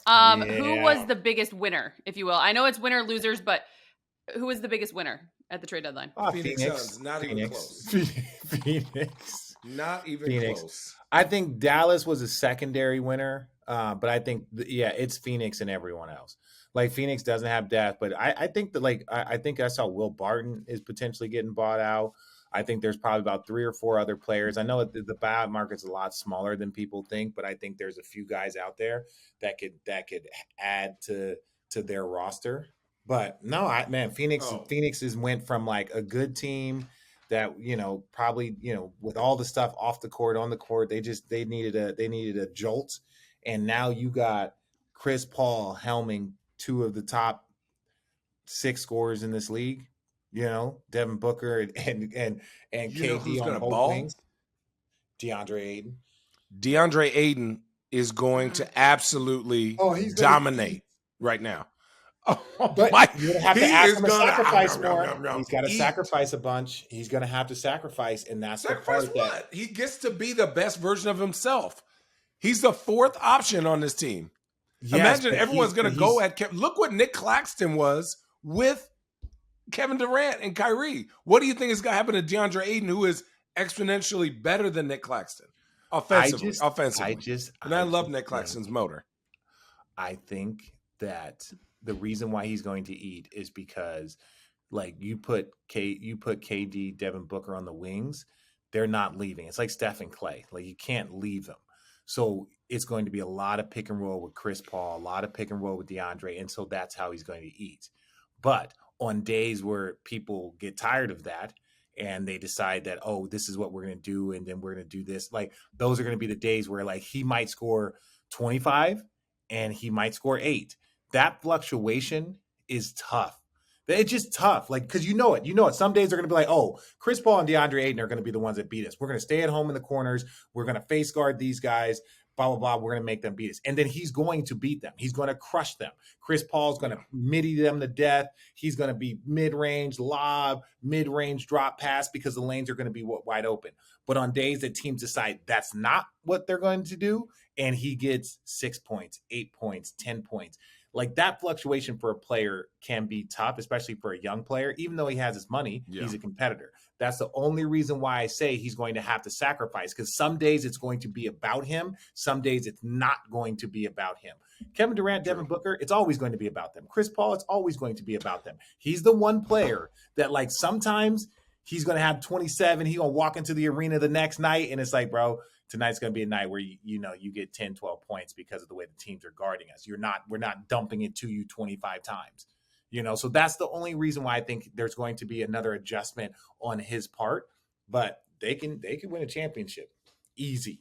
Who was the biggest winner, if you will? I know it's winner losers, but who was the biggest winner at the trade deadline? Phoenix Suns, not even close. Phoenix. Not even close. I think Dallas was a secondary winner, but I think, it's Phoenix and everyone else. Like, Phoenix doesn't have depth, but I think that, I think I saw Will Barton is potentially getting bought out. I think there's probably about 3 or 4 other players. I know the buyout market's a lot smaller than people think, but I think there's a few guys out there that could add to their roster. But no, Phoenix has went from like a good team that, probably, with all the stuff off the court, on the court, they needed a jolt. And now you got Chris Paul helming 2 of the top 6 scorers in this league. Devin Booker and KD on both wings. DeAndre Ayton is going to absolutely dominate right now. But you're gonna have to ask him to sacrifice more. He's got to sacrifice a bunch. He's gonna have to sacrifice, and that's the part that he gets to be the best version of himself. He's the 4th option on this team. Yes, imagine everyone's gonna go at Kevin. Look what Nick Claxton was with Kevin Durant and Kyrie. What do you think is going to happen to DeAndre Ayton, who is exponentially better than Nick Claxton offensively? I love Nick Claxton's motor. I think that the reason why he's going to eat is because, you put KD, Devin Booker on the wings, they're not leaving. It's like Steph and Clay. You can't leave them. So it's going to be a lot of pick and roll with Chris Paul, a lot of pick and roll with DeAndre, and so that's how he's going to eat. But on days where people get tired of that and they decide that, this is what we're going to do, and then we're going to do this, those are going to be the days where he might score 25 and he might score 8. That fluctuation is tough. It's just tough. Because you know it. Some days they're going to be Chris Paul and DeAndre Ayton are going to be the ones that beat us. We're going to stay at home in the corners. We're going to face guard these guys. Blah, blah, blah. We're going to make them beat us. And then he's going to beat them. He's going to crush them. Chris Paul's going to midi them to death. He's going to be mid-range lob, mid-range drop pass because the lanes are going to be wide open. But on days that teams decide that's not what they're going to do, and he gets 6 points, 8 points, 10 points, that fluctuation for a player can be tough, especially for a young player. Even though he has his money, he's a competitor. That's the only reason why I say he's going to have to sacrifice, because some days it's going to be about him. Some days it's not going to be about him. Kevin Durant, Devin Booker, it's always going to be about them. Chris Paul, it's always going to be about them. He's the one player that sometimes he's going to have 27. He's going to walk into the arena the next night, and it's bro, tonight's going to be a night where you get 10, 12 points because of the way the teams are guarding us. We're not dumping it to you 25 times. So that's the only reason why I think there's going to be another adjustment on his part, but they can win a championship easy.